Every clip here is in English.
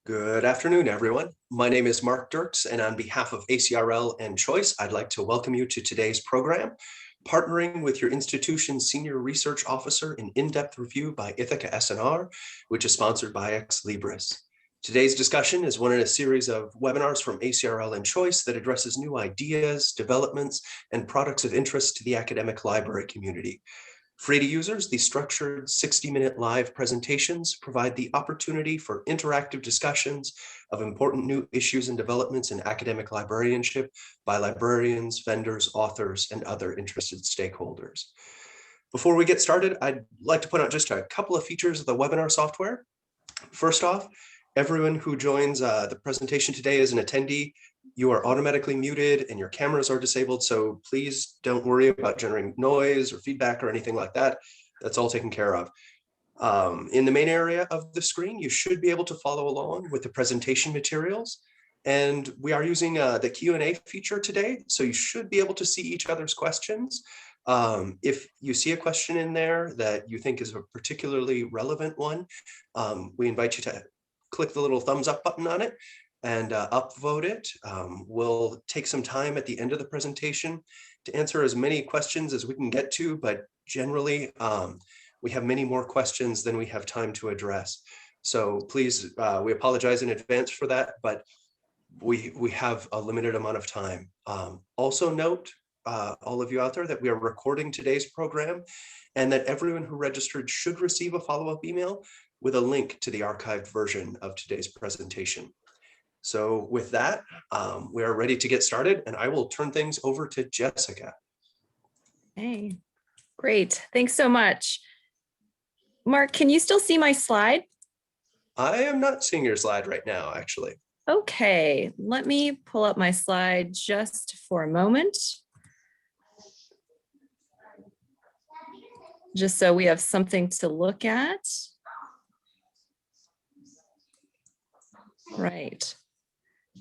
Good afternoon, everyone. My name is Mark Dirks, and on behalf of ACRL and Choice, I'd like to welcome you to today's program, Partnering with Your Institution's Senior Research Officer in In-Depth Review by Ithaka S+R, which is sponsored by Ex Libris. Today's discussion is one in a series of webinars from ACRL and Choice that addresses new ideas, developments, and products of interest to the academic library community. Free to users, these structured 60-minute live presentations provide the opportunity for interactive discussions of important new issues and developments in academic librarianship by librarians, vendors, authors, and other interested stakeholders. Before we get started, I'd like to point out just a couple of features of the webinar software. First off, everyone who joins the presentation today as an attendee, you are automatically muted and your cameras are disabled, so please don't worry about generating noise or feedback or anything like that. That's all taken care of. In the main area of the screen, you should be able to follow along with the presentation materials. And we are using the Q&A feature today, so you should be able to see each other's questions. If you see a question in there that you think is a particularly relevant one, we invite you to click the little thumbs up button on it and upvote it. We'll take some time at the end of the presentation to answer as many questions as we can get to, but generally we have many more questions than we have time to address. So please, we apologize in advance for that, but we have a limited amount of time. Also note, all of you out there, that we are recording today's program and that everyone who registered should receive a follow-up email with a link to the archived version of today's presentation. So with that, we are ready to get started, and I will turn things over to Jessica. Hey, great. Thanks so much. Mark, can you still see my slide? I am not seeing your slide right now, actually. Okay, let me pull up my slide just for a moment. Just so we have something to look at. Right.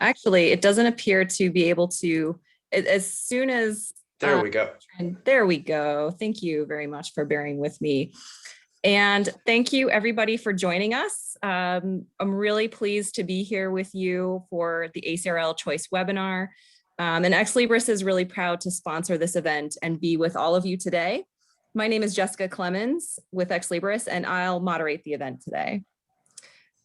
Actually, it doesn't appear to be able to, as soon as... There we go. There we go. Thank you very much for bearing with me. And thank you everybody for joining us. I'm really pleased to be here with you for the ACRL Choice webinar. And Ex Libris is really proud to sponsor this event and be with all of you today. My name is Jessica Clemens with Ex Libris, and I'll moderate the event today.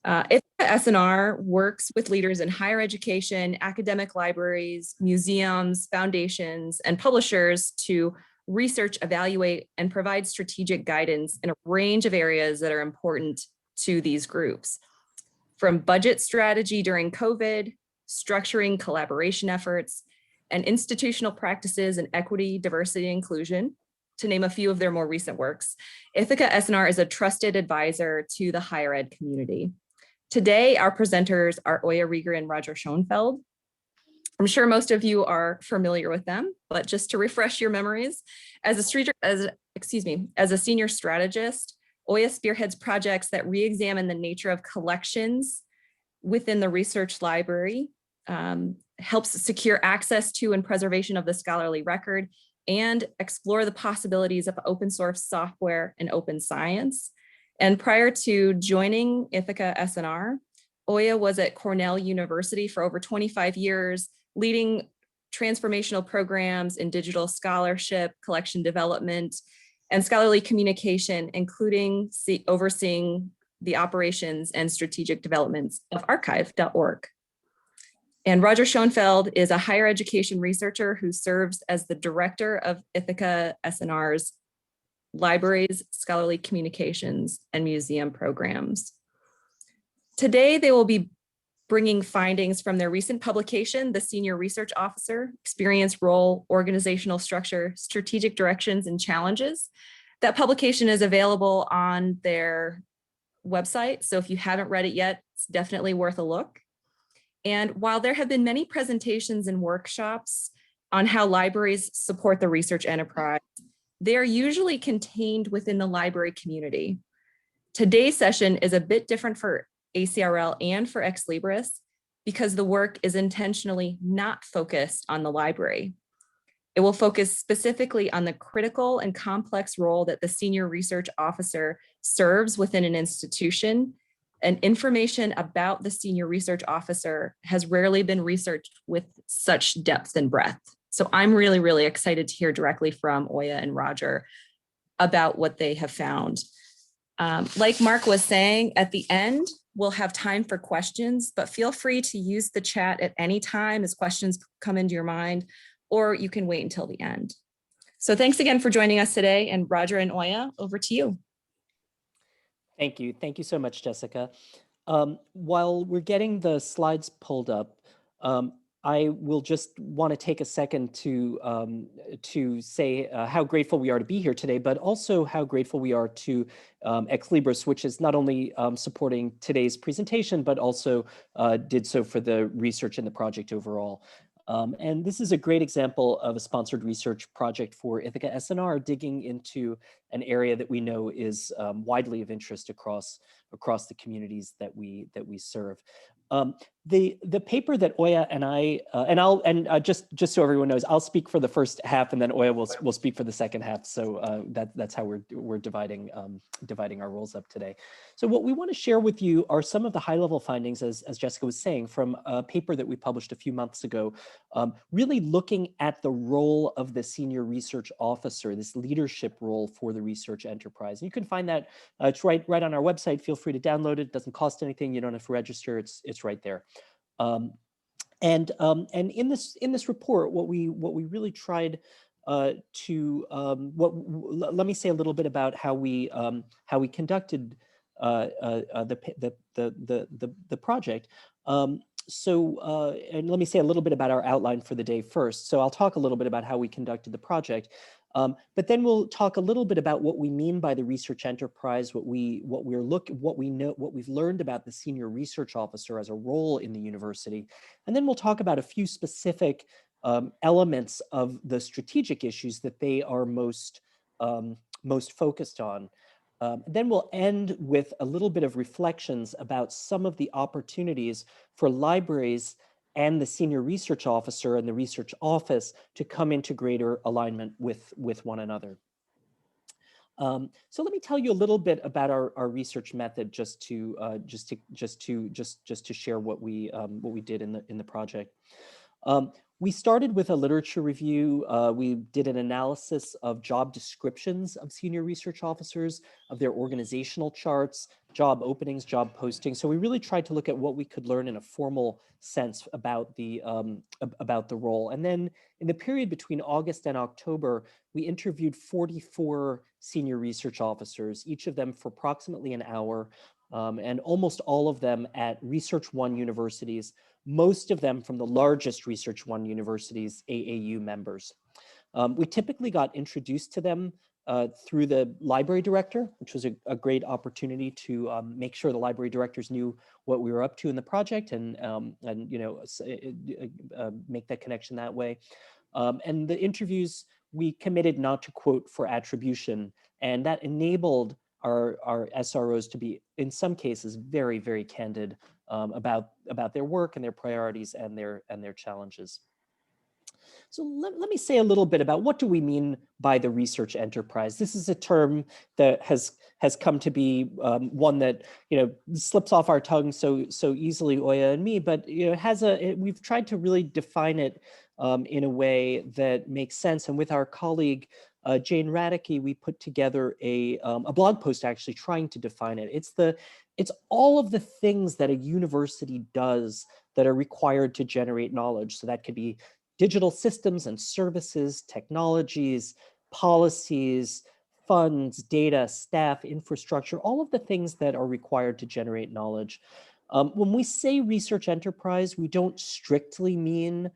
Ithaka S+R works with leaders in higher education, academic libraries, museums, foundations, and publishers to research, evaluate, and provide strategic guidance in a range of areas that are important to these groups. From budget strategy during COVID, structuring collaboration efforts, and institutional practices in equity, diversity, and inclusion, to name a few of their more recent works, Ithaka S+R is a trusted advisor to the higher ed community. Today, our presenters are Rieger and Roger Schonfeld. I'm sure most of you are familiar with them, but just to refresh your memories, as a senior strategist, Oya spearheads projects that re-examine the nature of collections within the research library, helps secure access to and preservation of the scholarly record, and explore the possibilities of open source software and open science. And prior to joining Ithaka S+R, Oya was at Cornell University for over 25 years, leading transformational programs in digital scholarship, collection development, and scholarly communication, including overseeing the operations and strategic developments of archive.org. And Roger Schonfeld is a higher education researcher who serves as the director of Ithaka S+R's libraries, scholarly communications, and museum programs. Today, they will be bringing findings from their recent publication, The Senior Research Officer, Experience, Role, Organizational Structure, Strategic Directions, and Challenges. That publication is available on their website, so if you haven't read it yet, it's definitely worth a look. And while there have been many presentations and workshops on how libraries support the research enterprise, they are usually contained within the library community. Today's session is a bit different for ACRL and for Ex Libris because the work is intentionally not focused on the library. It will focus specifically on the critical and complex role that the senior research officer serves within an institution, And information about the senior research officer has rarely been researched with such depth and breadth. So I'm really, really excited to hear directly from Oya and Roger about what they have found. Like Mark was saying, at the end, we'll have time for questions, but feel free to use the chat at any time as questions come into your mind, or you can wait until the end. So thanks again for joining us today, and Roger and Oya, over to you. Thank you. Thank you so much, Jessica. While we're getting the slides pulled up, I will just want to take a second to say how grateful we are to be here today, but also how grateful we are to Ex Libris, which is not only supporting today's presentation, but also did so for the research in the project overall. And this is a great example of a sponsored research project for Ithaka S+R digging into an area that we know is widely of interest across the communities that we serve. The paper that Oya and I just so everyone knows, I'll speak for the first half, and then Oya will speak for the second half. So that's how we're dividing our roles up today. So what we want to share with you are some of the high-level findings, as Jessica was saying, from a paper that we published a few months ago, really looking at the role of the senior research officer, this leadership role for the research enterprise. And you can find that it's right on our website. Feel free to download it. It doesn't cost anything. You don't have to register. It's right there. And in this report, what we really tried let me say a little bit about how we conducted the project. And let me say a little bit about our outline for the day first. So I'll talk a little bit about how we conducted the project, but then we'll talk a little bit about what we mean by the research enterprise, what we've learned about the senior research officer as a role in the university, and then we'll talk about a few specific elements of the strategic issues that they are most focused on. Then we'll end with a little bit of reflections about some of the opportunities for libraries and the senior research officer and the research office to come into greater alignment with one another. So let me tell you a little bit about our research method, just to share what we did in the project. We started with a literature review. We did an analysis of job descriptions of senior research officers, of their organizational charts, job openings, job postings. So we really tried to look at what we could learn in a formal sense about the role. And then in the period between August and October, we interviewed 44 senior research officers, each of them for approximately an hour, and almost all of them at Research One universities, most of them from the largest Research One universities, AAU members. We typically got introduced to them through the library director, which was a great opportunity to make sure the library directors knew what we were up to in the project and make that connection that way. And the interviews, we committed not to quote for attribution, and that enabled our SROs to be, in some cases, very, very candid about their work and their priorities and their challenges. So let me say a little bit about what do we mean by the research enterprise. This is a term that has come to be one that slips off our tongue so easily, Oya and me, but we've tried to really define it in a way that makes sense. And with our colleague Jane Radicke, we put together a blog post actually trying to define it. It's all of the things that a university does that are required to generate knowledge. So that could be digital systems and services, technologies, policies, funds, data, staff, infrastructure, all of the things that are required to generate knowledge. When we say research enterprise, we don't strictly mean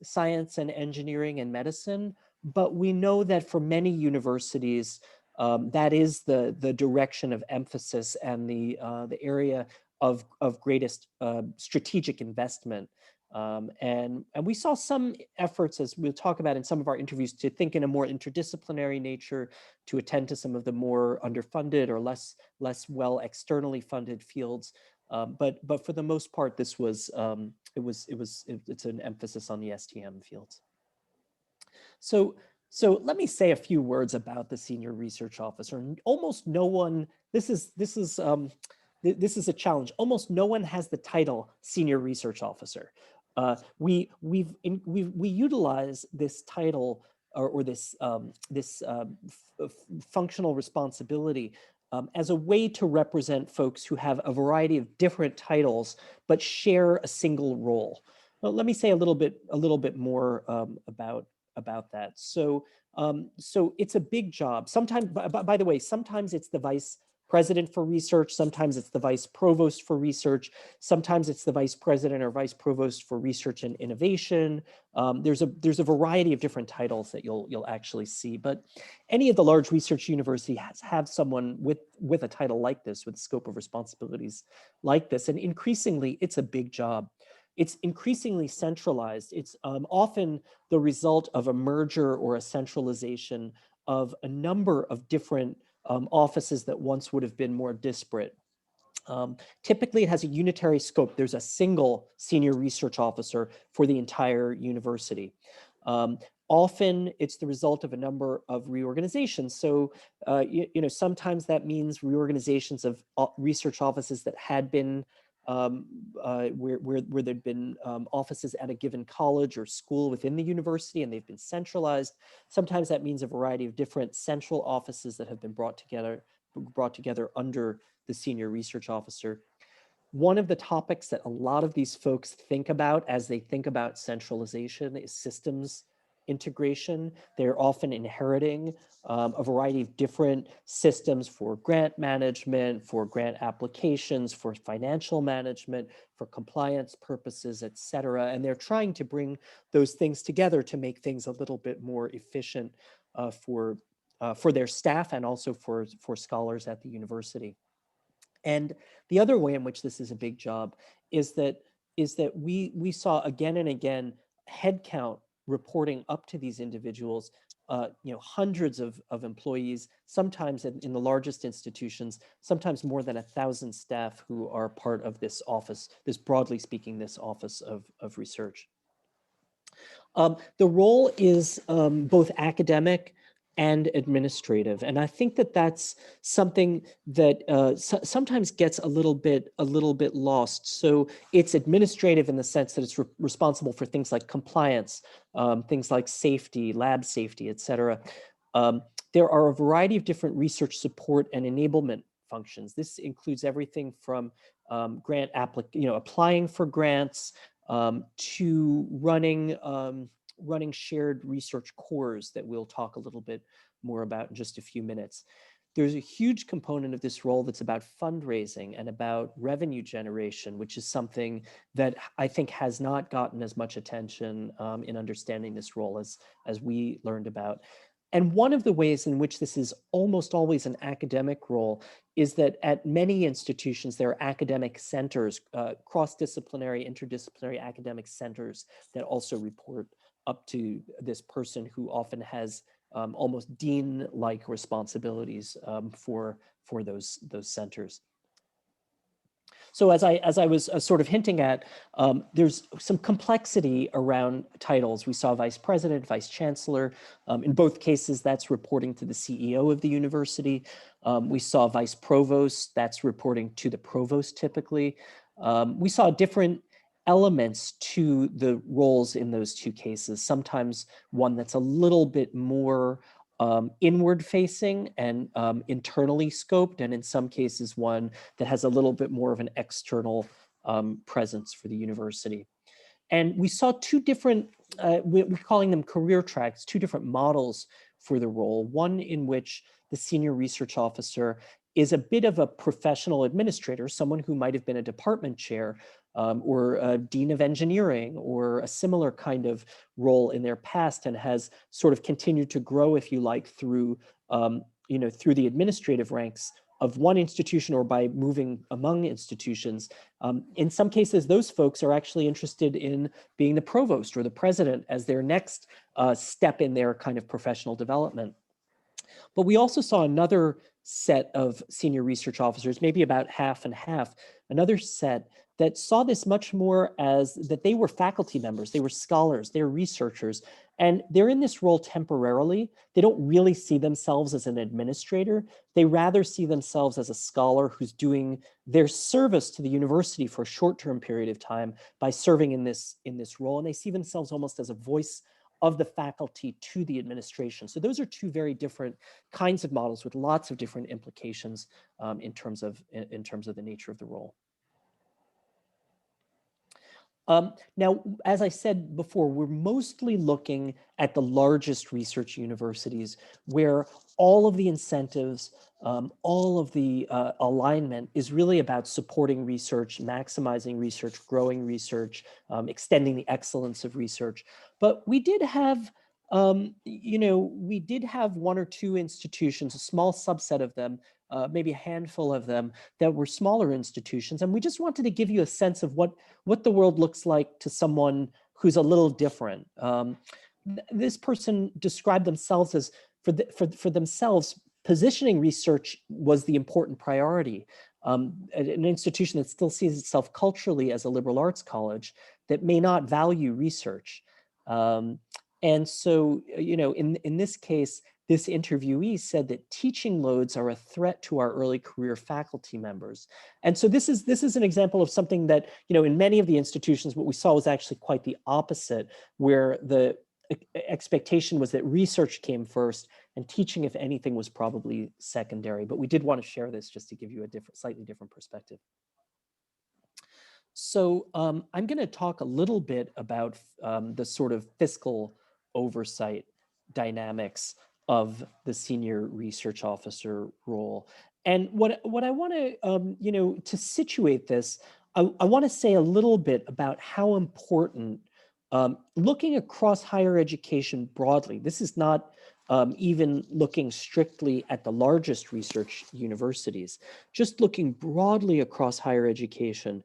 science and engineering and medicine, but we know that for many universities, that is the direction of emphasis and the area of greatest strategic investment. And we saw some efforts, as we'll talk about in some of our interviews, to think in a more interdisciplinary nature, to attend to some of the more underfunded or less well externally funded fields. But for the most part, this was it's an emphasis on the STM fields. So let me say a few words about the senior research officer. Almost no one. This is this is a challenge. Almost no one has the title senior research officer. We utilize this title or this functional responsibility as a way to represent folks who have a variety of different titles but share a single role. Well, let me say a little bit more about that. So it's a big job. Sometimes, by the way, sometimes it's the vice president for research, sometimes it's the vice provost for research, sometimes it's the vice president or vice provost for research and innovation. There's a variety of different titles that you'll actually see, but any of the large research universities have someone with a title like this, with scope of responsibilities like this, and increasingly it's a big job. It's increasingly centralized. It's often the result of a merger or a centralization of a number of different offices that once would have been more disparate. Typically, it has a unitary scope. There's a single senior research officer for the entire university. Often, it's the result of a number of reorganizations. So, sometimes that means reorganizations of research offices that had been where there'd been offices at a given college or school within the university, and they've been centralized. Sometimes that means a variety of different central offices that have been brought together under the senior research officer. One of the topics that a lot of these folks think about as they think about centralization is systems integration. They're often inheriting a variety of different systems for grant management, for grant applications, for financial management, for compliance purposes, et cetera. And they're trying to bring those things together to make things a little bit more efficient for their staff and also for scholars at the university. And the other way in which this is a big job is that we saw again and again headcount reporting up to these individuals, hundreds of employees, sometimes in the largest institutions, sometimes more than 1,000 staff who are part of this office, broadly speaking, this office of research. The role is both academic and administrative, and I think that that's something that sometimes gets a little bit lost. So it's administrative in the sense that it's responsible for things like compliance, things like safety, lab safety, et cetera. There are a variety of different research support and enablement functions. This includes everything from applying for grants, to running shared research cores that we'll talk a little bit more about in just a few minutes. There's a huge component of this role that's about fundraising and about revenue generation, which is something that I think has not gotten as much attention in understanding this role as we learned about. And one of the ways in which this is almost always an academic role is that at many institutions, there are academic centers, cross-disciplinary, interdisciplinary academic centers that also report up to this person who often has almost dean-like responsibilities for those centers. So as I was sort of hinting at, there's some complexity around titles. We saw vice president, vice chancellor. In both cases, that's reporting to the CEO of the university. We saw vice provost, that's reporting to the provost typically. We saw different elements to the roles in those two cases. Sometimes one that's a little bit more inward facing and internally scoped, and in some cases one that has a little bit more of an external presence for the university. And we saw two different, we're calling them career tracks, two different models for the role. One in which the senior research officer is a bit of a professional administrator, someone who might have been a department chair or a dean of engineering or a similar kind of role in their past, and has sort of continued to grow, if you like, through through the administrative ranks of one institution or by moving among institutions. In some cases, those folks are actually interested in being the provost or the president as their next step in their kind of professional development. But we also saw another set of senior research officers, maybe about half and half, another set that saw this much more as that they were faculty members, they were scholars, they were researchers, And they're in this role temporarily. They don't really see themselves as an administrator. They rather see themselves as a scholar who's doing their service to the university for a short-term period of time by serving in this role. And they see themselves almost as a voice of the faculty to the administration. So those are two very different kinds of models with lots of different implications in terms of the nature of the role. Now, as I said before, we're mostly looking at the largest research universities where all of the incentives, all of the alignment is really about supporting research, maximizing research, growing research, extending the excellence of research. But we did have, we did have one or two institutions, a small subset of them, maybe a handful of them that were smaller institutions. And we just wanted to give you a sense of what the world looks like to someone who's a little different. This person described themselves as, for themselves, positioning research was the important priority. An institution that still sees itself culturally as a liberal arts college that may not value research. And so, in this case, this interviewee said that teaching loads are a threat to our early career faculty members. And so this is an example of something that, in many of the institutions, what we saw was actually quite the opposite, where the expectation was that research came first and teaching, if anything, was probably secondary. But we did want to share this just to give you a slightly different perspective. So I'm going to talk a little bit about the sort of fiscal oversight dynamics of the senior research officer role. And what I want to, to situate this, I want to say a little bit about how important looking across higher education broadly. This is not even looking strictly at the largest research universities, just looking broadly across higher education.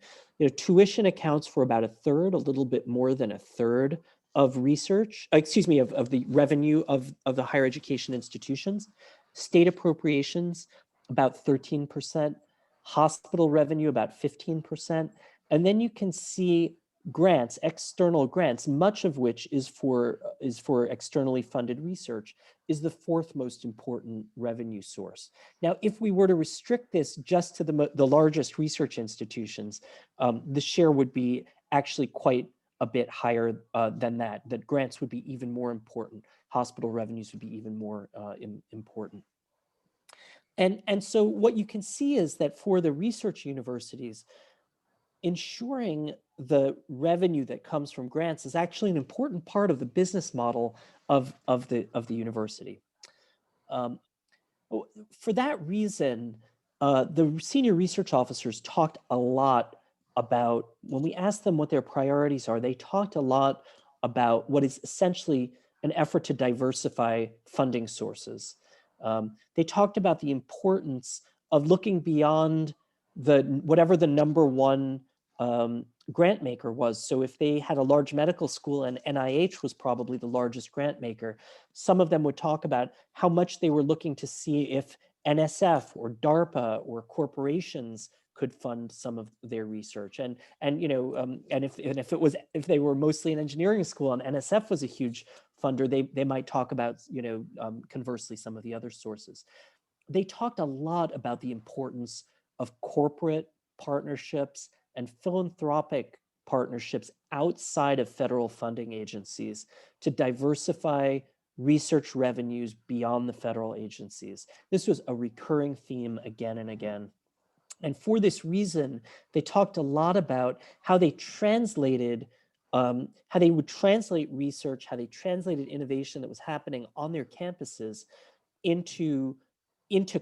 Tuition accounts for about a third, a little bit more than a third of research, of the revenue of the higher education institutions. State appropriations, about 13%, hospital revenue, about 15%. And then you can see grants, external grants, much of which is for externally funded research, is the fourth most important revenue source. Now, if we were to restrict this just to the largest research institutions, the share would be actually quite a bit higher than that grants would be even more important. Hospital revenues would be even more important. And so what you can see is that for the research universities, ensuring the revenue that comes from grants is actually an important part of the business model of the university. For that reason, the senior research officers talked a lot about, when we asked them what their priorities are, they talked a lot about what is essentially an effort to diversify funding sources. They talked about the importance of looking beyond whatever the number one grant maker was. So if they had a large medical school and NIH was probably the largest grant maker, some of them would talk about how much they were looking to see if NSF or DARPA or corporations could fund some of their research. And if they were mostly an engineering school and NSF was a huge funder, they might talk about, conversely, some of the other sources. They talked a lot about the importance of corporate partnerships and philanthropic partnerships outside of federal funding agencies to diversify research revenues beyond the federal agencies. This was a recurring theme again and again. And for this reason, they talked a lot about how they translated, how they would translate research, how they translated innovation that was happening on their campuses into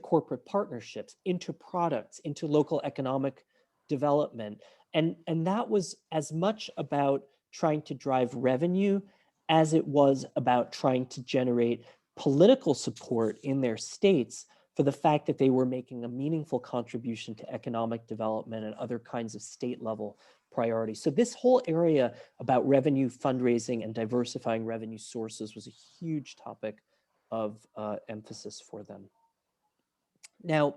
corporate partnerships, into products, into local economic development. And that was as much about trying to drive revenue as it was about trying to generate political support in their states for the fact that they were making a meaningful contribution to economic development and other kinds of state level priorities. So this whole area about revenue fundraising and diversifying revenue sources was a huge topic of emphasis for them. Now,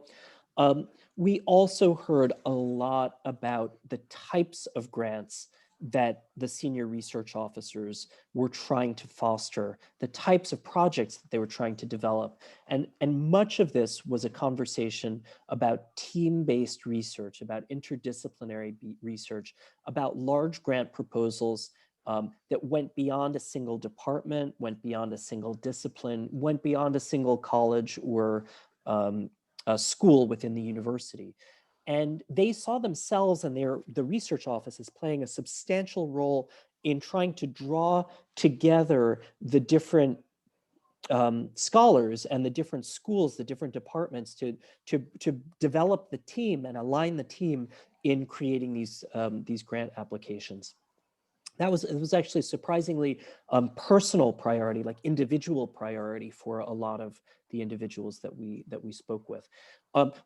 we also heard a lot about the types of grants that the senior research officers were trying to foster, the types of projects that they were trying to develop. And much of this was a conversation about team-based research, about interdisciplinary research, about large grant proposals that went beyond a single department, went beyond a single discipline, went beyond a single college or a school within the university. And they saw themselves and the research office as playing a substantial role in trying to draw together the different scholars and the different schools, the different departments to develop the team and align the team in creating these grant applications. It was actually a surprisingly personal priority, like individual priority for a lot of the individuals that we spoke with.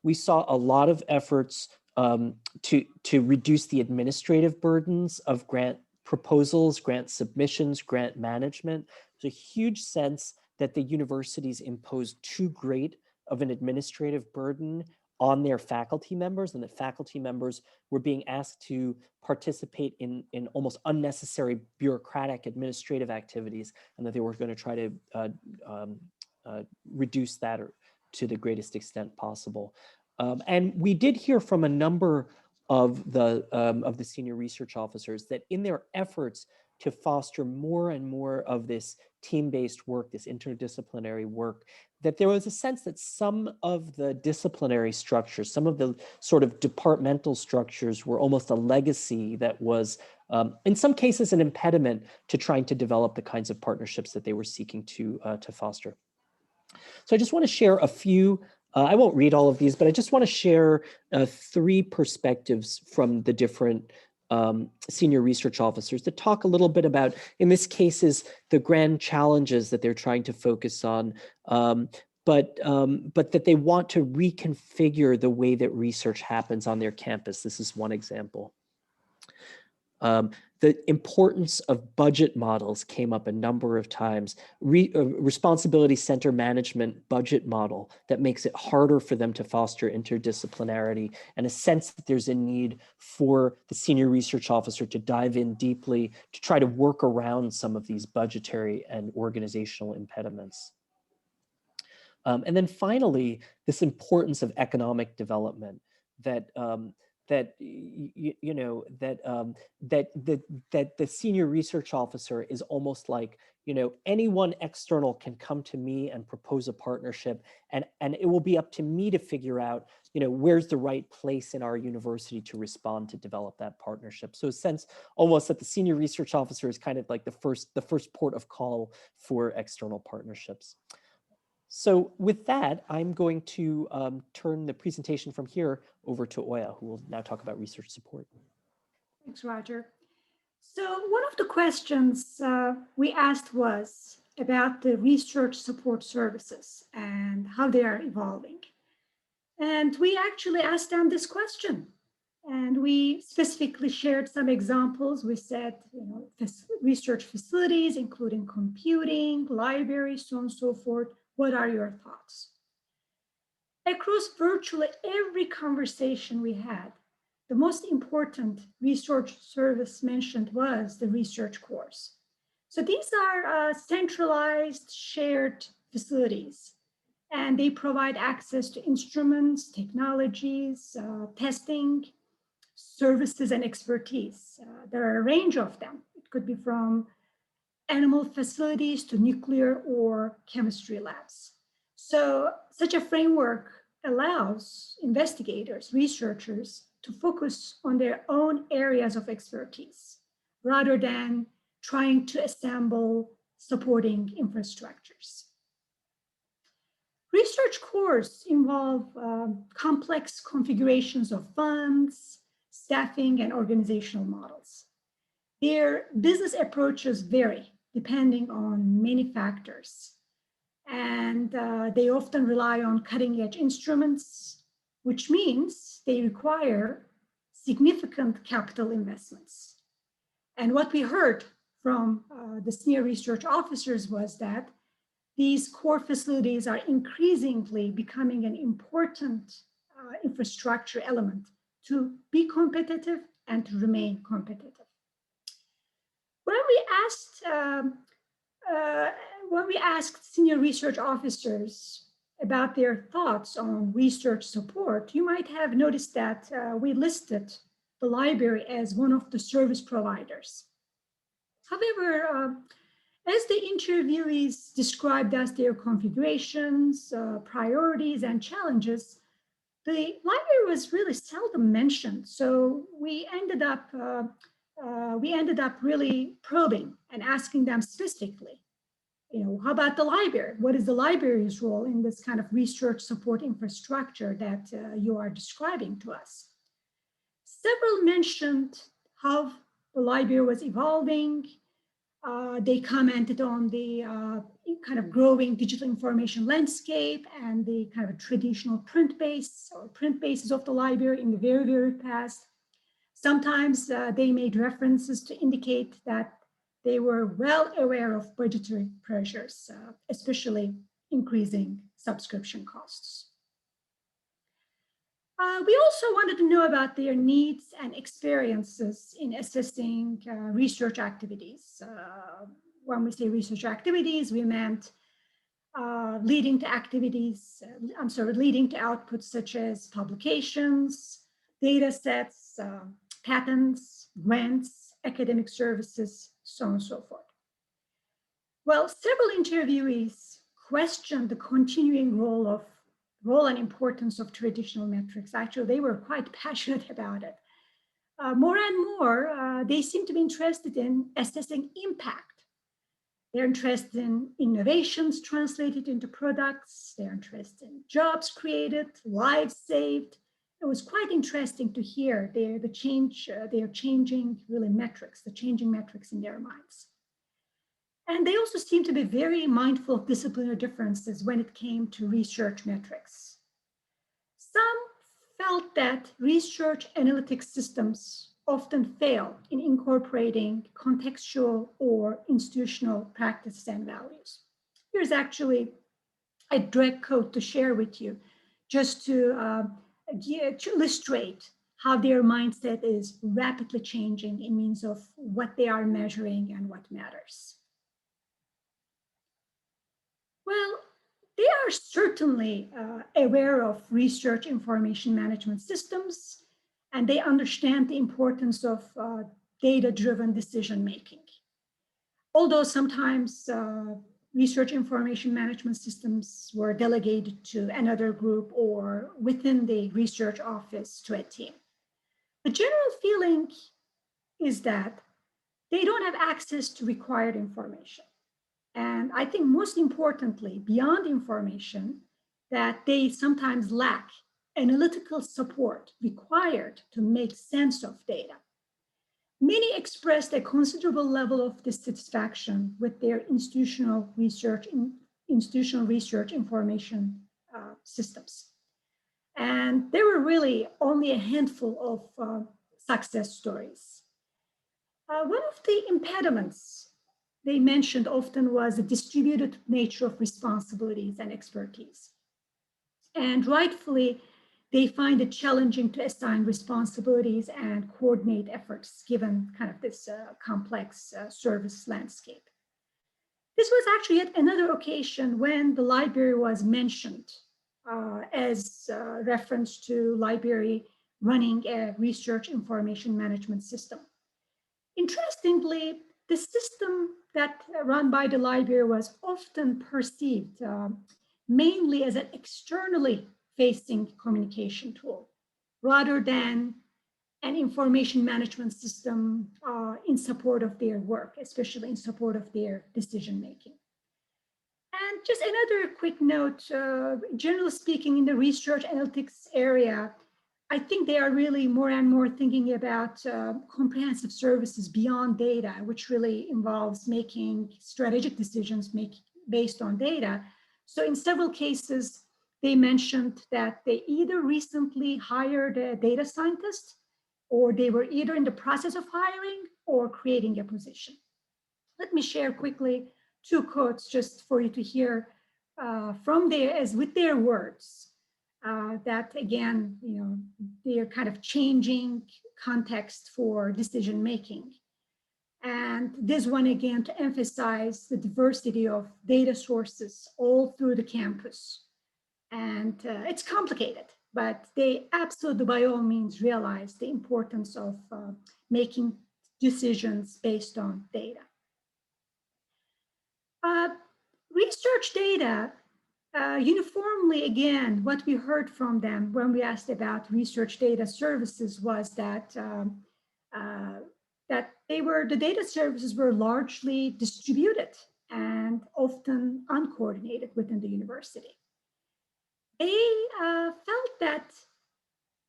We saw a lot of efforts to reduce the administrative burdens of grant proposals, grant submissions, grant management. There's a huge sense that the universities imposed too great of an administrative burden on their faculty members, and that faculty members were being asked to participate in almost unnecessary bureaucratic administrative activities, and that they were going to try to reduce that to the greatest extent possible. And we did hear from a number of the senior research officers that in their efforts to foster more and more of this team-based work, this interdisciplinary work, that there was a sense that some of the disciplinary structures, some of the sort of departmental structures were almost a legacy that was, in some cases, an impediment to trying to develop the kinds of partnerships that they were seeking to foster. So I just want to share a few, I won't read all of these, but I just want to share 3 perspectives from the different senior research officers to talk a little bit about, in this case, is the grand challenges that they're trying to focus on, but that they want to reconfigure the way that research happens on their campus. This is one example. The importance of budget models came up a number of times. Responsibility center management budget model that makes it harder for them to foster interdisciplinarity, and a sense that there's a need for the senior research officer to dive in deeply to try to work around some of these budgetary and organizational impediments. And then finally, this importance of economic development, that that the senior research officer is almost like, anyone external can come to me and propose a partnership, and it will be up to me to figure out, where's the right place in our university to respond to develop that partnership. So a sense almost that the senior research officer is kind of like the first port of call for external partnerships. So with that, I'm going to turn the presentation from here over to Oya, who will now talk about research support. Thanks, Roger. So one of the questions we asked was about the research support services and how they are evolving. And we actually asked them this question. And we specifically shared some examples. We said, research facilities, including computing, libraries, so on and so forth. What are your thoughts? Across virtually every conversation we had, the most important research service mentioned was the research course. So these are centralized, shared facilities, and they provide access to instruments, technologies, testing, services, and expertise. There are a range of them. It could be from animal facilities to nuclear or chemistry labs. So such a framework allows investigators, researchers to focus on their own areas of expertise rather than trying to assemble supporting infrastructures. Research cores involve complex configurations of funds, staffing, and organizational models. Their business approaches vary depending on many factors. And they often rely on cutting-edge instruments, which means they require significant capital investments. And what we heard from the senior research officers was that these core facilities are increasingly becoming an important infrastructure element to be competitive and to remain competitive. when we asked senior research officers about their thoughts on research support, you might have noticed that we listed the library as one of the service providers. However, as the interviewees described as their configurations, priorities, and challenges, the library was really seldom mentioned. So we ended up really probing and asking them specifically, how about the library? What is the library's role in this kind of research support infrastructure that you are describing to us? Several mentioned how the library was evolving. They commented on the kind of growing digital information landscape and the kind of traditional print bases of the library in the very, very past. Sometimes they made references to indicate that they were well aware of budgetary pressures, especially increasing subscription costs. We also wanted to know about their needs and experiences in assessing research activities. When we say research activities, we meant leading to outputs such as publications, data sets, patents, grants, academic services, so on and so forth. Well, several interviewees questioned the continuing role and importance of traditional metrics. Actually, they were quite passionate about it. More and more, they seem to be interested in assessing impact. They're interested in innovations translated into products. They're interested in jobs created, lives saved. It was quite interesting to hear they're changing really metrics, the changing metrics in their minds. And they also seem to be very mindful of disciplinary differences when it came to research metrics. Some felt that research analytics systems often fail in incorporating contextual or institutional practices and values. Here's actually a direct quote to share with you, just to illustrate how their mindset is rapidly changing in means of what they are measuring and what matters. Well, they are certainly aware of research information management systems, and they understand the importance of data-driven decision-making. Although sometimes research information management systems were delegated to another group or within the research office to a team. The general feeling is that they don't have access to required information. And I think most importantly, beyond information, that they sometimes lack analytical support required to make sense of data. Many expressed a considerable level of dissatisfaction with their institutional research information systems. And there were really only a handful of success stories. One of the impediments they mentioned often was the distributed nature of responsibilities and expertise. And rightfully, they find it challenging to assign responsibilities and coordinate efforts given kind of this complex service landscape. This was actually yet another occasion when the library was mentioned as reference to library running a research information management system. Interestingly, the system that run by the library was often perceived mainly as an externally facing communication tool, rather than an information management system in support of their work, especially in support of their decision-making. And just another quick note, generally speaking, in the research analytics area, I think they are really more and more thinking about comprehensive services beyond data, which really involves making strategic decisions based on data. So in several cases, they mentioned that they either recently hired a data scientist, or they were either in the process of hiring or creating a position. Let me share quickly 2 quotes just for you to hear from with their words. That again, they are kind of changing context for decision making. And this one, again, to emphasize the diversity of data sources all through the campus. And it's complicated, but they absolutely, by all means, realize the importance of making decisions based on data. Research data, uniformly, again, what we heard from them when we asked about research data services was that the data services were largely distributed and often uncoordinated within the university. They felt that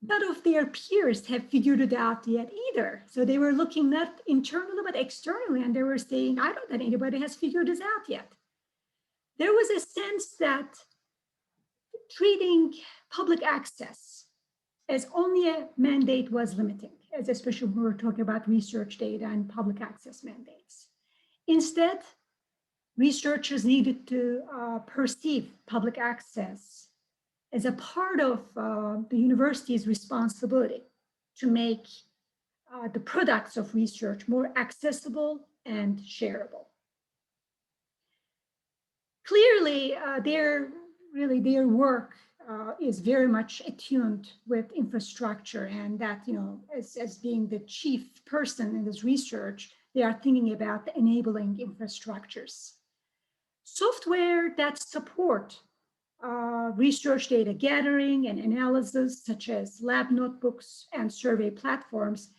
none of their peers have figured it out yet either. So they were looking not internally, but externally, and they were saying, I don't think anybody has figured this out yet. There was a sense that treating public access as only a mandate was limiting, as especially when we were talking about research data and public access mandates. Instead, researchers needed to perceive public access as a part of the university's responsibility to make the products of research more accessible and shareable. Clearly, their work is very much attuned with infrastructure, and that, as being the chief person in this research, they are thinking about the enabling infrastructures. Software that support research data gathering and analysis, such as lab notebooks and survey platforms,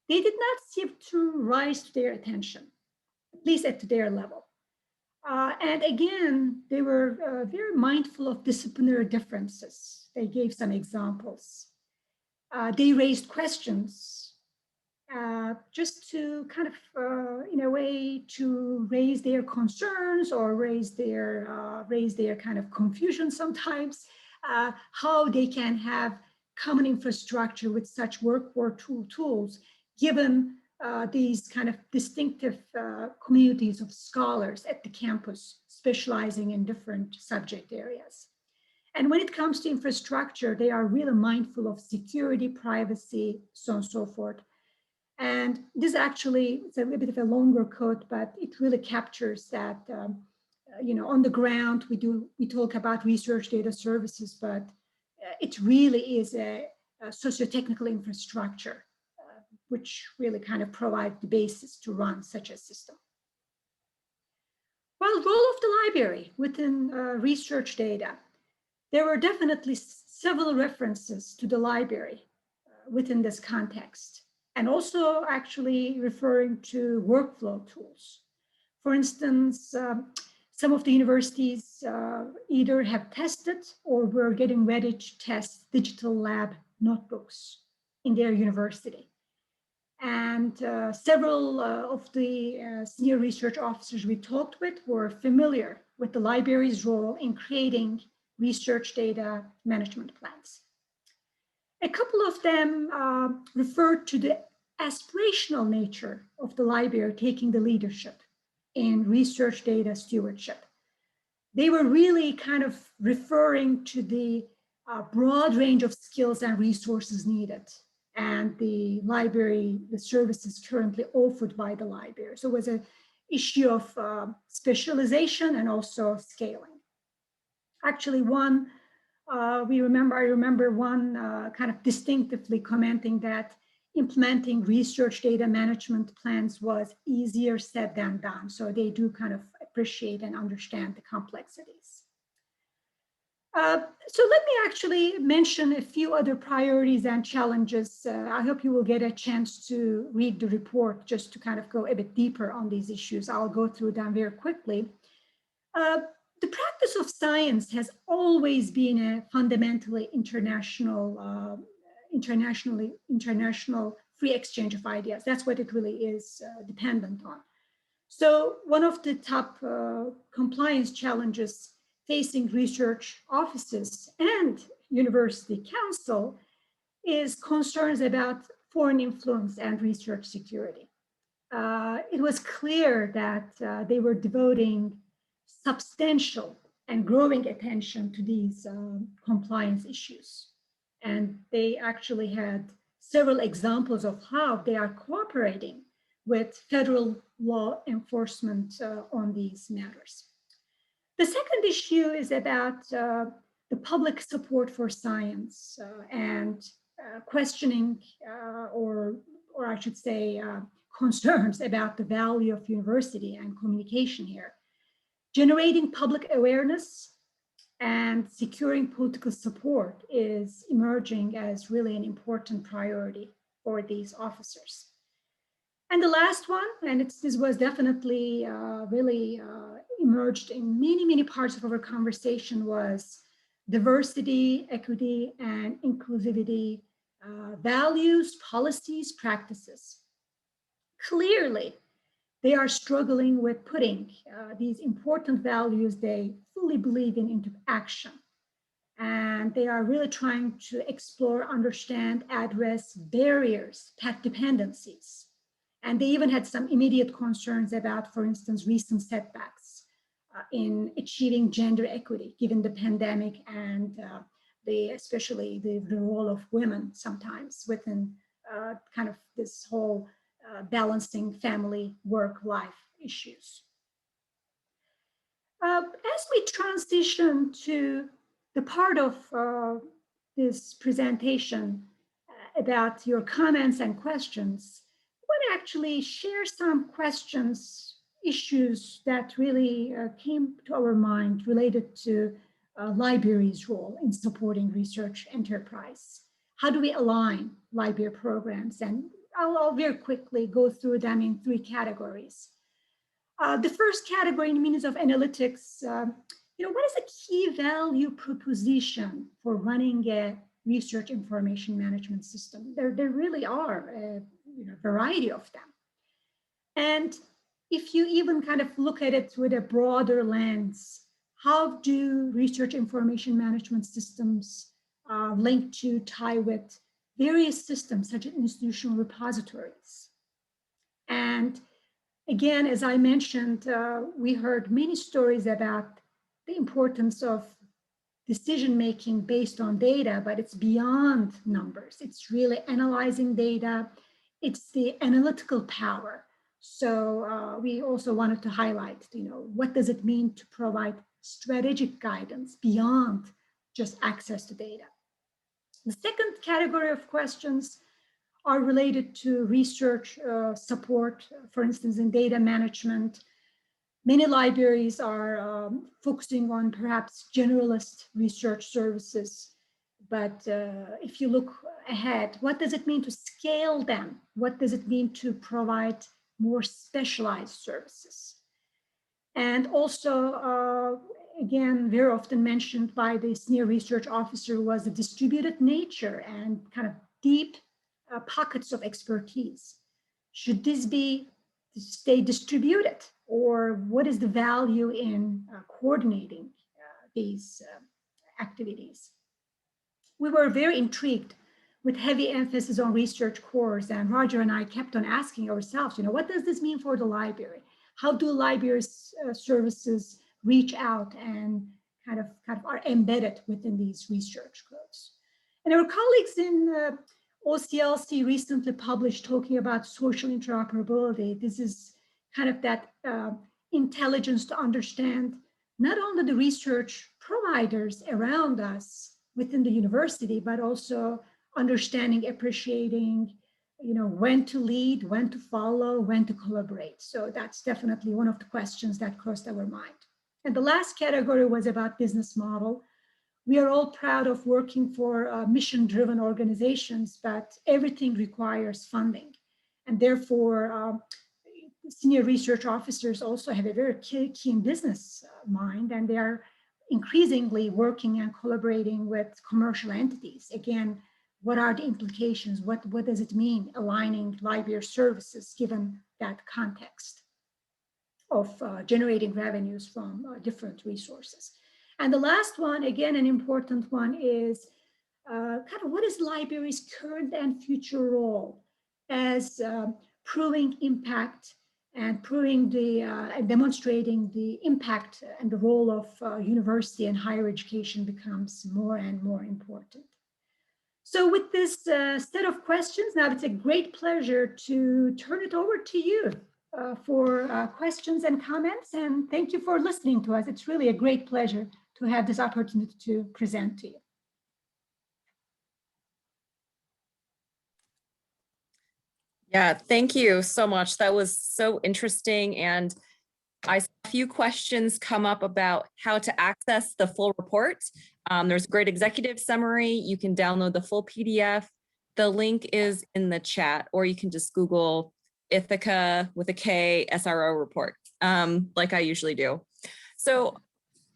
they did not seem to rise to their attention, at least at their level. And again, they were very mindful of disciplinary differences. They gave some examples. They raised questions just to kind of, in a way, to raise their concerns or raise their kind of confusion sometimes, how they can have common infrastructure with such workflow tools, given these kind of distinctive communities of scholars at the campus specializing in different subject areas. And when it comes to infrastructure, they are really mindful of security, privacy, so on and so forth. And this actually is a bit of a longer quote, but it really captures that, on the ground, we talk about research data services, but it really is a socio-technical infrastructure, which really kind of provide the basis to run such a system. Well, role of the library within research data. There were definitely several references to the library within this context, and also actually referring to workflow tools. For instance, some of the universities either have tested or were getting ready to test digital lab notebooks in their university. And several of the senior research officers we talked with were familiar with the library's role in creating research data management plans. A couple of them referred to the aspirational nature of the library taking the leadership in research data stewardship. They were really kind of referring to the broad range of skills and resources needed and the library, the services currently offered by the library. So it was an issue of specialization and also scaling. Actually, I remember one kind of distinctively commenting that implementing research data management plans was easier said than done. So they do kind of appreciate and understand the complexities. So let me actually mention a few other priorities and challenges. I hope you will get a chance to read the report just to kind of go a bit deeper on these issues. I'll go through them very quickly. The practice of science has always been a fundamentally international free exchange of ideas. That's what it really is dependent on. So one of the top compliance challenges facing research offices and university council is concerns about foreign influence and research security. It was clear that they were devoting substantial and growing attention to these compliance issues. And they actually had several examples of how they are cooperating with federal law enforcement on these matters. The second issue is about the public support for science and questioning or I should say concerns about the value of university and communication here. Generating public awareness and securing political support is emerging as really an important priority for these officers. And the last one, and this was definitely really emerged in many parts of our conversation, was diversity, equity, and inclusivity values, policies, practices. Clearly, they are struggling with putting these important values they fully believe in into action. And they are really trying to explore, understand, address barriers, path dependencies. And they even had some immediate concerns about, for instance, recent setbacks in achieving gender equity, given the pandemic and especially the role of women sometimes within kind of this whole balancing family, work, life issues. As we transition to the part of this presentation about your comments and questions, I want to actually share some questions, issues that really came to our mind related to libraries' role in supporting research enterprise. How do we align library programs? And I'll very quickly go through them in three categories. The first category in means of analytics, what is a key value proposition for running a research information management system? There really are a variety of them. And if you even kind of look at it with a broader lens, how do research information management systems link to tie with various systems such as institutional repositories? And again, as I mentioned, we heard many stories about the importance of decision-making based on data, but it's beyond numbers. It's really analyzing data. It's the analytical power. So we also wanted to highlight, what does it mean to provide strategic guidance beyond just access to data? The second category of questions are related to research support, for instance, in data management. Many libraries are focusing on perhaps generalist research services, but if you look ahead, what does it mean to scale them? What does it mean to provide more specialized services? And also, again, very often mentioned by the senior research officer was the distributed nature and kind of deep pockets of expertise. Should this stay distributed, or what is the value in coordinating these activities? We were very intrigued with heavy emphasis on research cores, and Roger and I kept on asking ourselves, what does this mean for the library? How do library services reach out and kind of are embedded within these research codes? And our colleagues in OCLC recently published talking about social interoperability. This is kind of that intelligence to understand not only the research providers around us within the university, but also understanding, appreciating, when to lead, when to follow, when to collaborate. So that's definitely one of the questions that crossed our mind. And the last category was about business model. We are all proud of working for mission-driven organizations, but everything requires funding. And therefore, senior research officers also have a very keen business mind, and they are increasingly working and collaborating with commercial entities. Again, what are the implications? What does it mean aligning library services given that context of generating revenues from different resources? And the last one, again, an important one, is kind of what is libraries' current and future role as proving impact and proving and demonstrating the impact and the role of university and higher education becomes more and more important. So with this set of questions, now it's a great pleasure to turn it over to you for questions and comments. And thank you for listening to us. It's really a great pleasure to have this opportunity to present to you. Yeah, thank you so much. That was so interesting. And I saw a few questions come up about how to access the full report. There's a great executive summary. You can download the full PDF. The link is in the chat, or you can just Google Ithaka with a K SRO report, like I usually do. So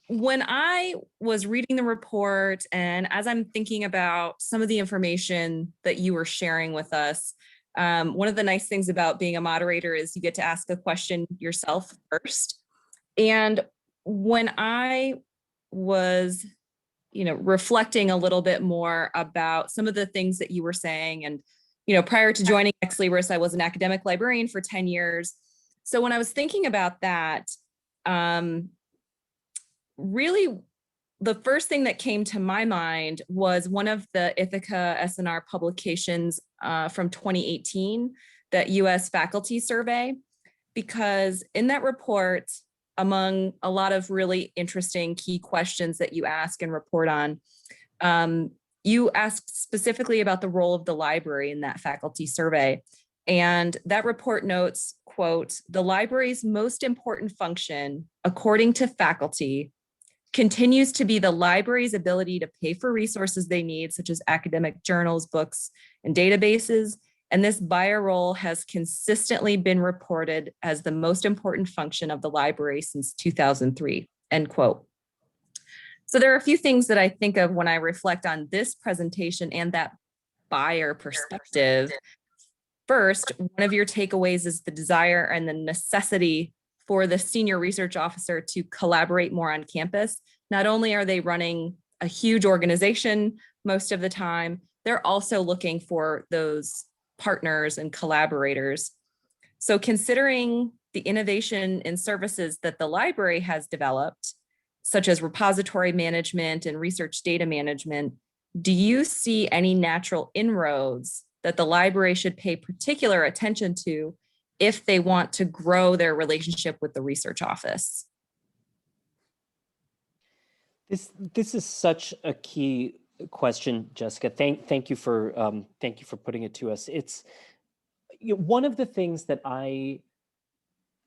when I was reading the report, and as I'm thinking about some of the information that you were sharing with us, one of the nice things about being a moderator is you get to ask a question yourself first. And when I was, reflecting a little bit more about some of the things that you were saying, and, prior to joining Ex Libris, I was an academic librarian for 10 years. So when I was thinking about that, really the first thing that came to my mind was one of the Ithaka S+R publications from 2018, that US faculty survey, because in that report, among a lot of really interesting key questions that you ask and report on, you asked specifically about the role of the library in that faculty survey. And that report notes, quote, "The library's most important function, according to faculty, continues to be the library's ability to pay for resources they need, such as academic journals, books, and databases. And this buyer role has consistently been reported as the most important function of the library since 2003, end quote." So there are a few things that I think of when I reflect on this presentation and that buyer perspective. First, one of your takeaways is the desire and the necessity for the senior research officer to collaborate more on campus. Not only are they running a huge organization most of the time, they're also looking for those partners and collaborators. So considering the innovation in services that the library has developed, such as repository management and research data management, do you see any natural inroads that the library should pay particular attention to if they want to grow their relationship with the research office? This is such a key question, Jessica. Thank you for putting it to us. It's one of the things that I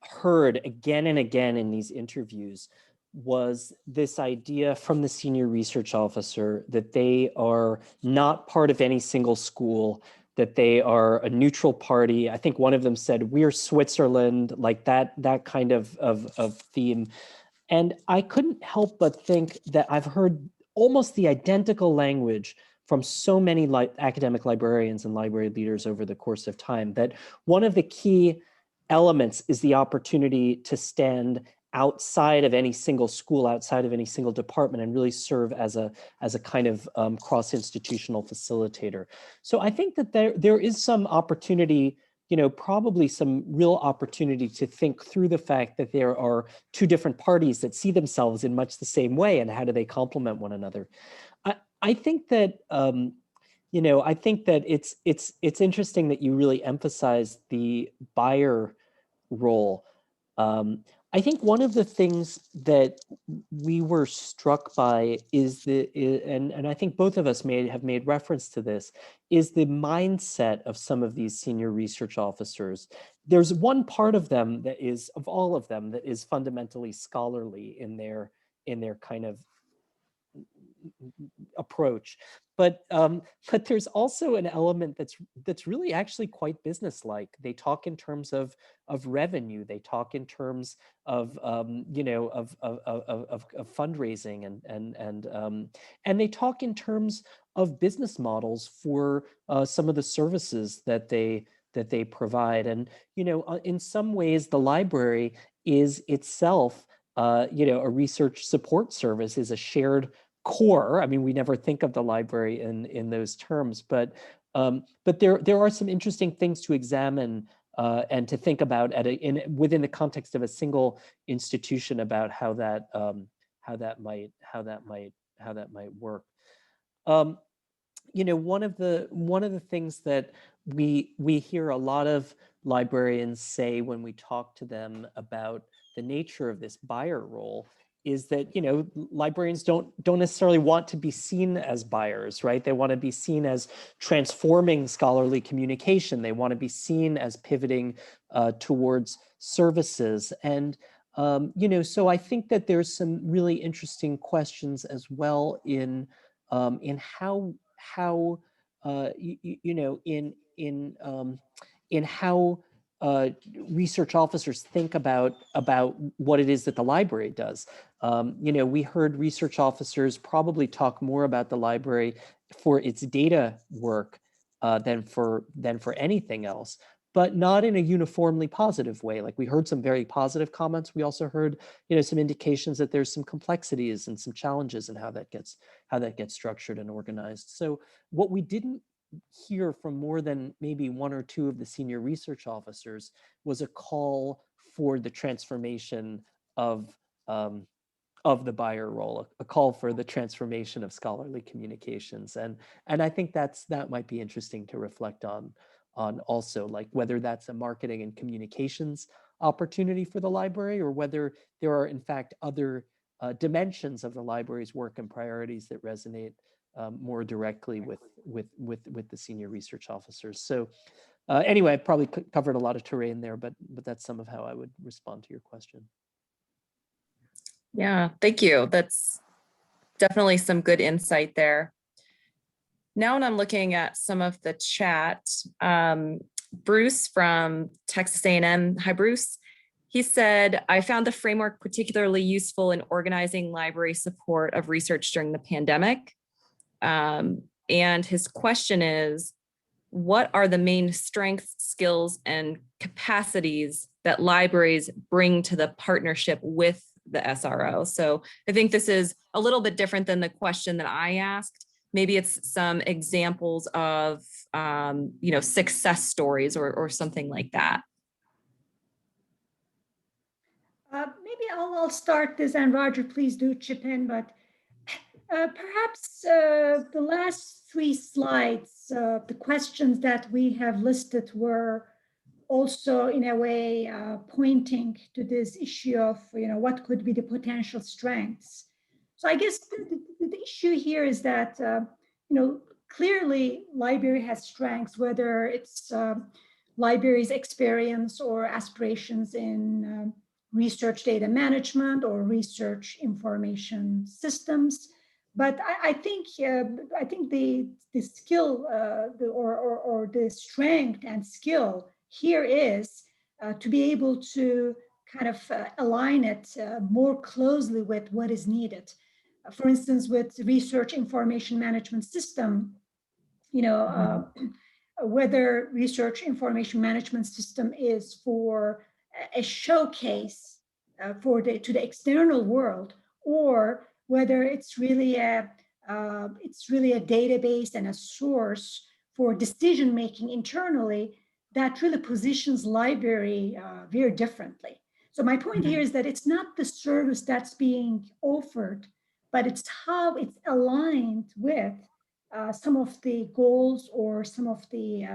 heard again and again in these interviews was this idea from the senior research officer that they are not part of any single school, that they are a neutral party. I think one of them said, "We're Switzerland," like that kind of theme. And I couldn't help but think that I've heard almost the identical language from so many academic librarians and library leaders over the course of time, that one of the key elements is the opportunity to stand outside of any single school, outside of any single department, and really serve as a kind of cross-institutional facilitator. So I think that there is some opportunity, probably some real opportunity to think through the fact that there are two different parties that see themselves in much the same way, and how do they complement one another. I think that I think that it's interesting that you really emphasize the buyer role. I think one of the things that we were struck by is and I think both of us have made reference to this, is the mindset of some of these senior research officers. There's one part of them that is, of all of them, that is fundamentally scholarly in their kind of approach, but there's also an element that's really actually quite businesslike. They talk in terms of revenue. They talk in terms of fundraising and they talk in terms of business models for some of the services that they provide. And in some ways, the library is itself a research support service, is a shared core. I mean, we never think of the library in those terms, but there are some interesting things to examine and to think about within the context of a single institution about how that might work. one of the things that we hear a lot of librarians say when we talk to them about the nature of this buyer role is that librarians don't necessarily want to be seen as buyers, right? They want to be seen as transforming scholarly communication. They want to be seen as pivoting towards services. And so I think that there's some really interesting questions as well in how in how research officers think about what it is that the library does. We heard research officers probably talk more about the library for its data work than for anything else, but not in a uniformly positive way. Like, we heard some very positive comments. We also heard, some indications that there's some complexities and some challenges in how that gets structured and organized. So what we didn't hear from more than maybe one or two of the senior research officers was a call for the transformation of the buyer role, a call for the transformation of scholarly communications. And I think that might be interesting to reflect on also, like whether that's a marketing and communications opportunity for the library, or whether there are in fact other dimensions of the library's work and priorities that resonate more directly with the senior research officers. So anyway, I probably covered a lot of terrain there, but that's some of how I would respond to your question. Yeah, thank you. That's definitely some good insight there. Now, when I'm looking at some of the chat, Bruce from Texas A&M, hi Bruce. He said, I found the framework particularly useful in organizing library support of research during the pandemic. And his question is, what are the main strengths, skills, and capacities that libraries bring to the partnership with the SRO? So I think this is a little bit different than the question that I asked. Maybe it's some examples of, success stories or something like that. Maybe I'll start this, and Roger, please do chip in, but perhaps the last 3 slides, the questions that we have listed were also in a way pointing to this issue of, what could be the potential strengths. So I guess the issue here is that, clearly library has strengths, whether it's library's experience or aspirations in research data management or research information systems. But I think the skill or the strength and skill here is to be able to kind of align it more closely with what is needed. For instance, with research information management system, whether research information management system is for a showcase to the external world, or whether it's really a database and a source for decision making internally, that really positions library very differently. So my point here is that it's not the service that's being offered, but it's how it's aligned with some of the goals or some of the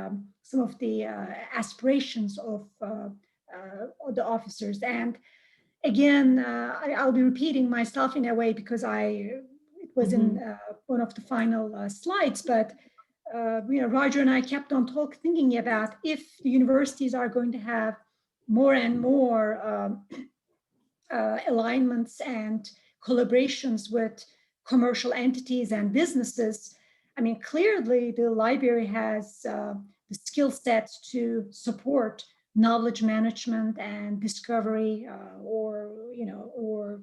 aspirations of the officers. And again, I'll be repeating myself in a way because it was in one of the final slides, but Roger and I kept on thinking about if the universities are going to have more and more alignments and collaborations with commercial entities and businesses. I mean, clearly the library has the skill sets to support knowledge management and discovery, or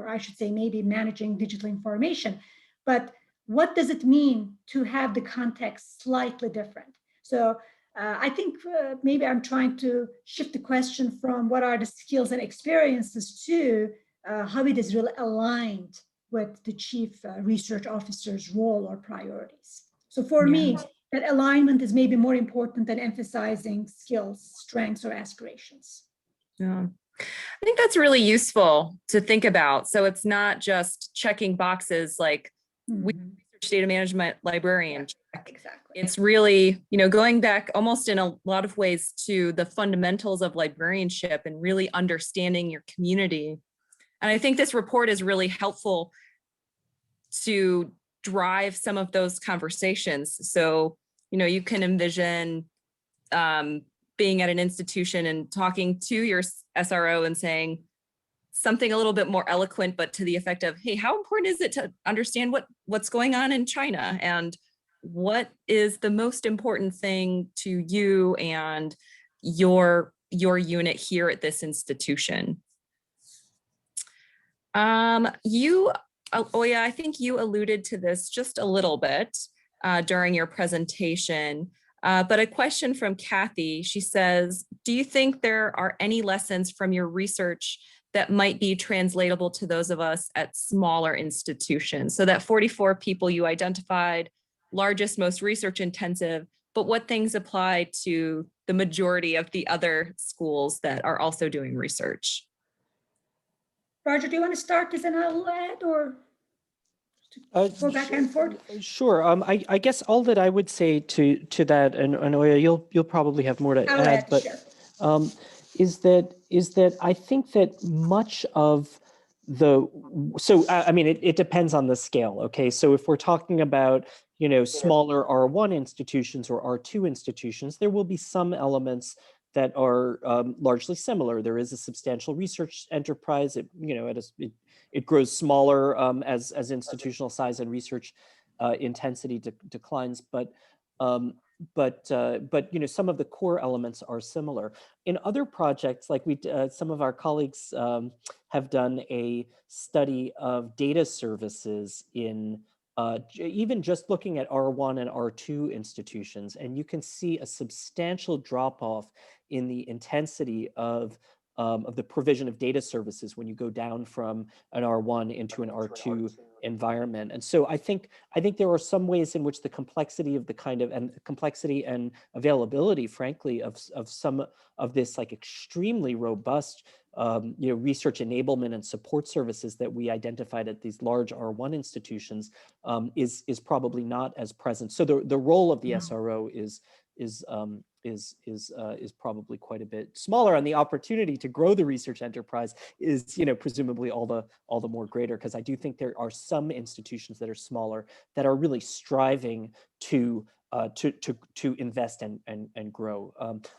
I should say maybe managing digital information. But what does it mean to have the context slightly different? So I think maybe I'm trying to shift the question from what are the skills and experiences to how it is really aligned with the chief research officer's role or priorities. So for me, that alignment is maybe more important than emphasizing skills, strengths, or aspirations. Yeah. I think that's really useful to think about. So it's not just checking boxes like we research data management librarian. Exactly. It's really, going back almost in a lot of ways to the fundamentals of librarianship and really understanding your community. And I think this report is really helpful to drive some of those conversations. So, you can envision being at an institution and talking to your SRO and saying something a little bit more eloquent, but to the effect of, hey, how important is it to understand what's going on in China? And what is the most important thing to you and your unit here at this institution? Oya, I think you alluded to this just a little bit during your presentation, but a question from Kathy. She says, do you think there are any lessons from your research that might be translatable to those of us at smaller institutions? So that 44 people you identified, largest, most research intensive, but what things apply to the majority of the other schools that are also doing research? Roger, do you want to start this and I'll add, or go back and forth? Sure. I guess all that I would say to that, and Oya, you'll probably have more to add, but sure. is that I think that much of it depends on the scale. Okay, so if we're talking about smaller R1 institutions or R2 institutions, there will be some elements that are largely similar. There is a substantial research enterprise. It grows smaller as institutional size and research intensity declines, but some of the core elements are similar. In other projects, like some of our colleagues have done a study of data services in even just looking at R1 and R2 institutions, and you can see a substantial drop-off in the intensity of the provision of data services when you go down from an R1 into an R2 environment. And so I think there are some ways in which the complexity of complexity and availability, frankly, of some of this like extremely robust research enablement and support services that we identified at these large R1 institutions is probably not as present. So the role of the SRO is probably quite a bit smaller, and the opportunity to grow the research enterprise is presumably all the more greater, because I do think there are some institutions that are smaller that are really striving to invest and grow.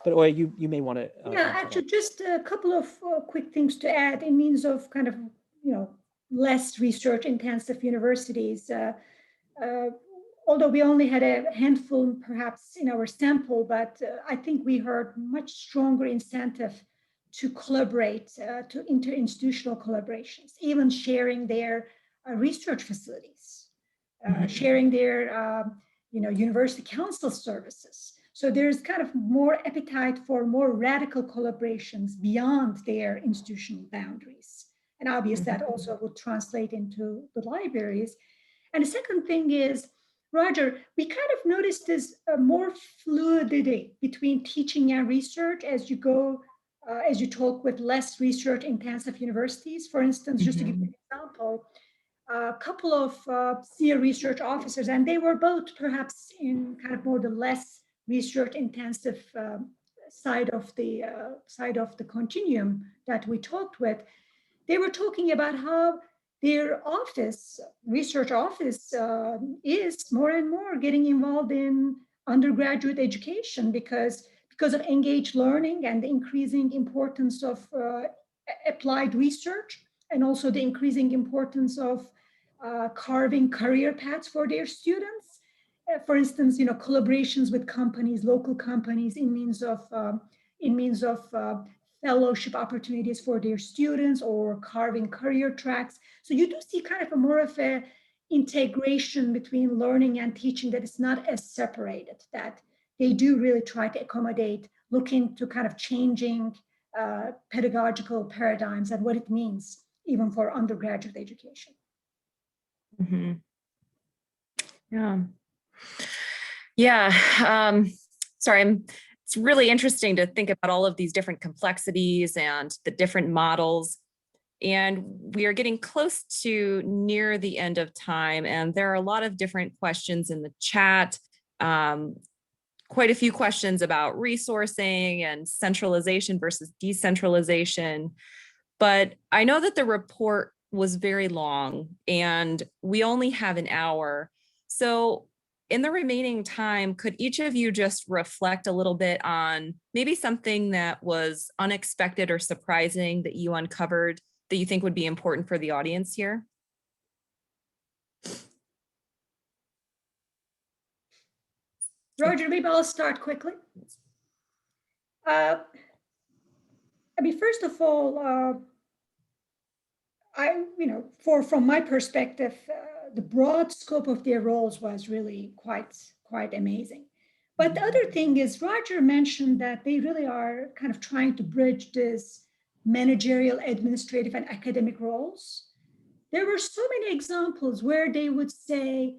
But Oya, you may want to. Actually, just a couple of quick things to add in means of kind of less research intensive universities. Although we only had a handful perhaps in our sample, but I think we heard much stronger incentive to collaborate, to interinstitutional collaborations, even sharing their research facilities, sharing their university council services. So there's kind of more appetite for more radical collaborations beyond their institutional boundaries. And obviously that also would translate into the libraries. And the second thing is, Roger, we kind of noticed this more fluidity between teaching and research as you go, as you talk with less research intensive universities. For instance, just to give you an example, a couple of senior research officers, and they were both perhaps in kind of more the less research intensive side of the continuum that we talked with. They were talking about how their research office is more and more getting involved in undergraduate education because of engaged learning and the increasing importance of applied research, and also the increasing importance of carving career paths for their students. For instance, collaborations with companies, local companies, in means of fellowship opportunities for their students or carving career tracks. So you do see kind of a more of a integration between learning and teaching that is not as separated, that they do really try to accommodate, look into kind of changing pedagogical paradigms and what it means even for undergraduate education. Sorry, it's really interesting to think about all of these different complexities and the different models. And we are getting close to near the end of time, and there are a lot of different questions in the chat. Quite a few questions about resourcing and centralization versus decentralization. But I know that the report was very long and we only have an hour. So in the remaining time, could each of you just reflect a little bit on maybe something that was unexpected or surprising that you uncovered that you think would be important for the audience here? Roger, maybe I'll start quickly. I mean, first of all, from my perspective, the broad scope of their roles was really quite amazing. But the other thing is, Roger mentioned that they really are kind of trying to bridge this managerial, administrative, and academic roles. There were so many examples where they would say,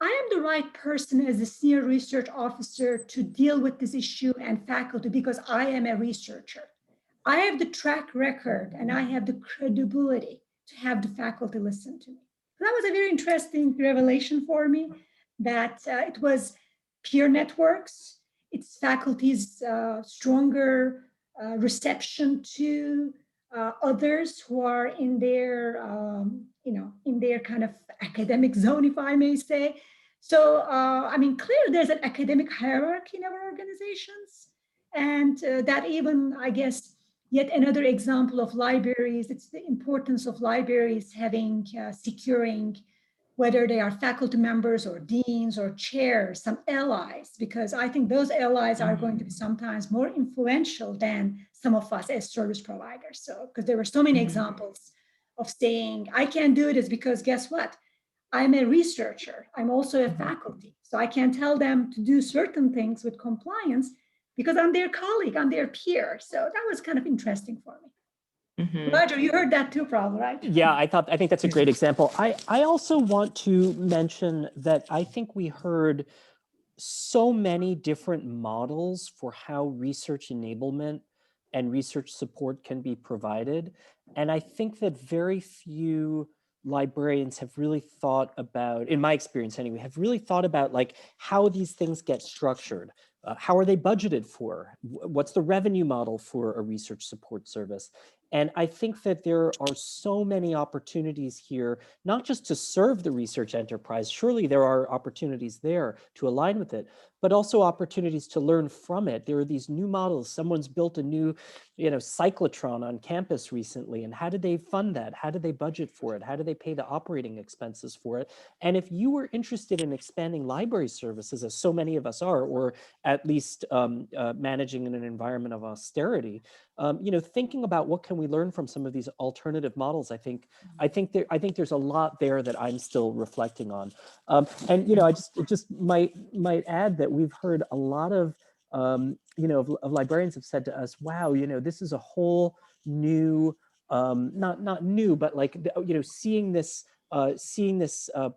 I am the right person as a senior research officer to deal with this issue and faculty because I am a researcher. I have the track record and I have the credibility to have the faculty listen to me. That was a very interesting revelation for me, that it was peer networks, its faculty's stronger reception to others who are in their, in their kind of academic zone, if I may say. So, I mean, clearly there's an academic hierarchy in our organizations, and that even, I guess, yet another example of libraries, it's the importance of libraries having, securing, whether they are faculty members or deans or chairs, some allies, because I think those allies are going to be sometimes more influential than some of us as service providers. So, because there were so many examples of saying, I can't do this because guess what? I'm a researcher. I'm also a faculty. So I can tell them to do certain things with compliance because I'm their colleague, I'm their peer. So that was kind of interesting for me. Roger, you heard that too, probably, right? Yeah, I think that's a great example. I also want to mention that I think we heard so many different models for how research enablement and research support can be provided. And I think that very few librarians have really thought about, in my experience anyway, have really thought about like how these things get structured. How are they budgeted for? What's the revenue model for a research support service? And I think that there are so many opportunities here, not just to serve the research enterprise, surely there are opportunities there to align with it, but also opportunities to learn from it. There are these new models. Someone's built a new, cyclotron on campus recently, and how did they fund that? How did they budget for it? How do they pay the operating expenses for it? And if you were interested in expanding library services, as so many of us are, or at least managing in an environment of austerity, thinking about what can we learn from some of these alternative models, I think there's a lot there that I'm still reflecting on. And I just might add that we've heard a lot of of librarians have said to us, wow, this is a whole new, not new, but like seeing this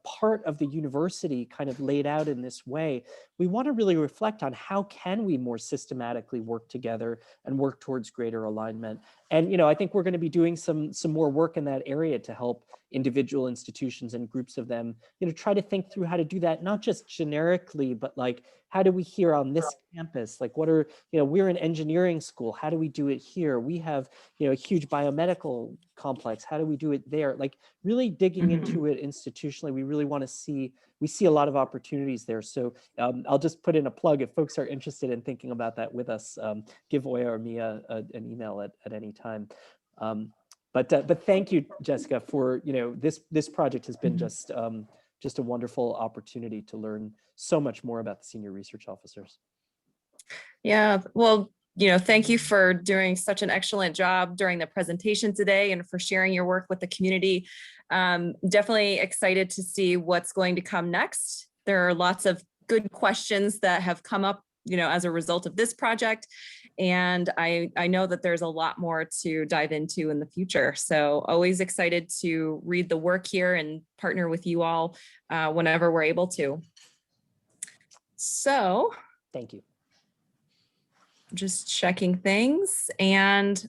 part of the university kind of laid out in this way. We want to really reflect on how can we more systematically work together and work towards greater alignment. And I think we're going to be doing some more work in that area to help individual institutions and groups of them, try to think through how to do that, not just generically, but like, how do we here on this campus? Like, what are, we're an engineering school. How do we do it here? We have, a huge biomedical complex. How do we do it there? Like, really digging into it institutionally. We really want to we see a lot of opportunities there. So I'll just put in a plug. If folks are interested in thinking about that with us, give Oya or me an email at any time. But thank you, Jessica, for this project has been just a wonderful opportunity to learn so much more about the senior research officers. Yeah, well, thank you for doing such an excellent job during the presentation today and for sharing your work with the community. Definitely excited to see what's going to come next. There are lots of good questions that have come up, as a result of this project. And I know that there's a lot more to dive into in the future. So always excited to read the work here and partner with you all whenever we're able to. So thank you. Just checking things, and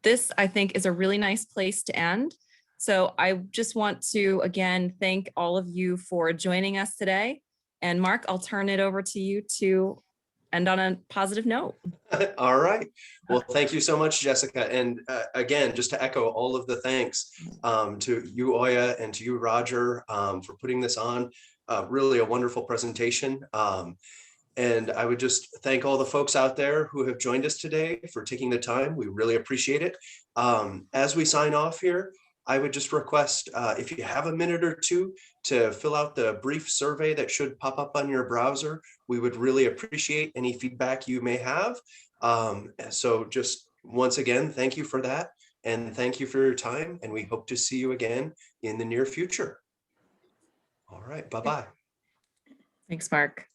this, I think, is a really nice place to end. So I just want to, again, thank all of you for joining us today. And Mark, I'll turn it over to you to end on a positive note. All right. Well, thank you so much, Jessica. And again, just to echo all of the thanks to you, Oya, and to you, Roger, for putting this on. Really a wonderful presentation. And I would just thank all the folks out there who have joined us today for taking the time. We really appreciate it. As we sign off here, I would just request if you have a minute or two to fill out the brief survey that should pop up on your browser. We would really appreciate any feedback you may have. So just once again, thank you for that. And thank you for your time. And we hope to see you again in the near future. All right, bye-bye. Thanks, Mark.